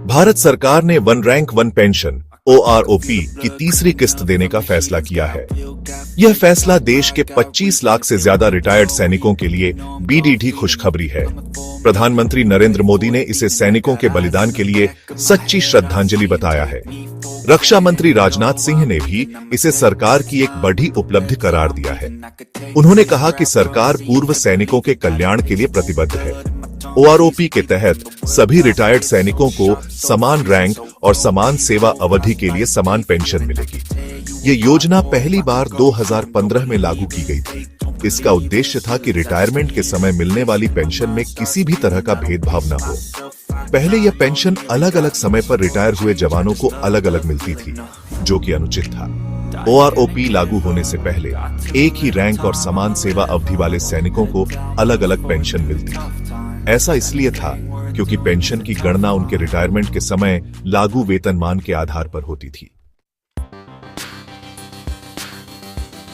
भारत सरकार ने one rank one pension OROP की तीसरी किस्त देने का फैसला किया है। यह फैसला देश के 25 लाख से ज्यादा रिटायर्ड सैनिकों के लिए BDT खुशखबरी है। प्रधानमंत्री नरेंद्र मोदी ने इसे सैनिकों के बलिदान के लिए सच्ची श्रद्धांजलि बताया है। रक्षा मंत्री राजनाथ सिंह ने भी इसे सरकार की एक बड़ी उपलब्धि करार दिया है। उन्होंने कहा कि सरकार पूर्व सैनिकों के कल्याण के लिए प्रतिबद्ध है। OROP के तहत सभी रिटायर्ड सैनिकों को समान रैंक और समान सेवा अवधि के लिए समान पेंशन मिलेगी। ये योजना पहली बार 2015 में लागू की गई थी। इसका उद्देश्य था कि रिटायरमेंट के समय मिलने वाली पेंशन में किसी भी तरह का भेदभाव न हो। पहले यह पेंशन अलग अलग समय पर रिटायर हुए जवानों को अलग अलग मिलती थी, जो कि अनुचित था। OROP लागू होने से पहले एक ही रैंक और समान सेवा अवधि वाले सैनिकों को अलग अलग पेंशन मिलती थी। ऐसा इसलिए था क्योंकि पेंशन की गणना उनके रिटायरमेंट के समय लागू वेतनमान के आधार पर होती थी।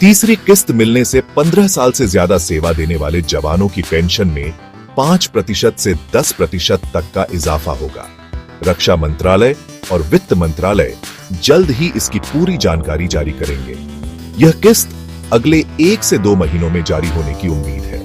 तीसरी किस्त मिलने से 15 साल से ज्यादा सेवा देने वाले जवानों की पेंशन में 5% से 10% तक का इजाफा होगा। रक्षा मंत्रालय और वित्त मंत्रालय जल्द ही इसकी पूरी जानकारी जारी करेंगे। यह किस्त अगले 1 से 2 महीनों में जारी होने की उम्मीद है।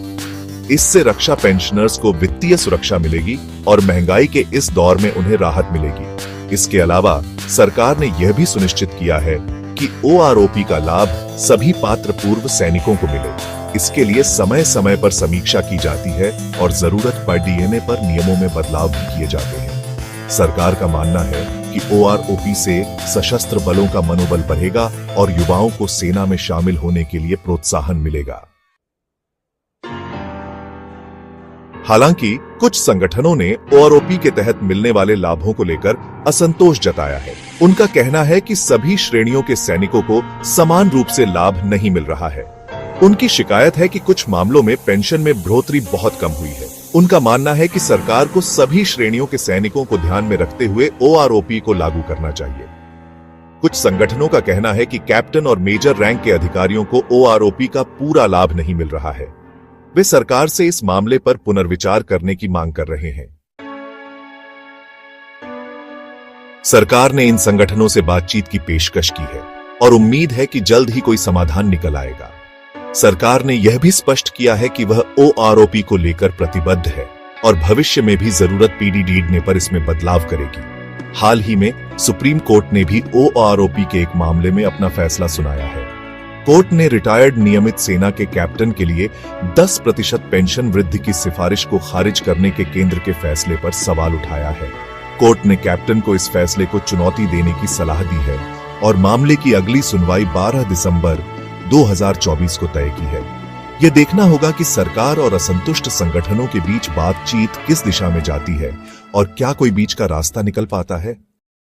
इससे रक्षा पेंशनर्स को वित्तीय सुरक्षा मिलेगी और महंगाई के इस दौर में उन्हें राहत मिलेगी। इसके अलावा सरकार ने यह भी सुनिश्चित किया है कि OROP का लाभ सभी पात्र पूर्व सैनिकों को मिले। इसके लिए समय समय पर समीक्षा की जाती है और जरूरत पड़ने पर नियमों में बदलाव भी किए जाते हैं। सरकार का मानना है कि OROP से सशस्त्र बलों का मनोबल बढ़ेगा और युवाओं को सेना में शामिल होने के लिए प्रोत्साहन मिलेगा। हालांकि कुछ संगठनों ने OROP के तहत मिलने वाले लाभों को लेकर असंतोष जताया है। उनका कहना है कि सभी श्रेणियों के सैनिकों को समान रूप से लाभ नहीं मिल रहा है। उनकी शिकायत है कि कुछ मामलों में पेंशन में बढ़ोतरी बहुत कम हुई है। उनका मानना है कि सरकार को सभी श्रेणियों के सैनिकों को ध्यान में रखते हुए OROP को लागू करना चाहिए। कुछ संगठनों का कहना है कि कैप्टन और मेजर रैंक के अधिकारियों को OROP का पूरा लाभ नहीं मिल रहा है। वे सरकार से इस मामले पर पुनर्विचार करने की मांग कर रहे हैं। सरकार ने इन संगठनों से बातचीत की पेशकश की है और उम्मीद है कि जल्द ही कोई समाधान निकल आएगा। सरकार ने यह भी स्पष्ट किया है कि वह OROP को लेकर प्रतिबद्ध है और भविष्य में भी जरूरत पड़ने पर इसमें बदलाव करेगी। हाल ही में सुप्रीम कोर्ट ने भी OROP के एक मामले में अपना फैसला सुनाया है। कोर्ट ने रिटायर्ड नियमित सेना के कैप्टन के लिए 10% पेंशन वृद्धि की सिफारिश को खारिज करने के केंद्र के फैसले पर सवाल उठाया है। कोर्ट ने कैप्टन को इस फैसले को चुनौती देने की सलाह दी है और मामले की अगली सुनवाई 12 दिसंबर 2024 को तय की है। यह देखना होगा कि सरकार और असंतुष्ट संगठनों के बीच बातचीत किस दिशा में जाती है और क्या कोई बीच का रास्ता निकल पाता है।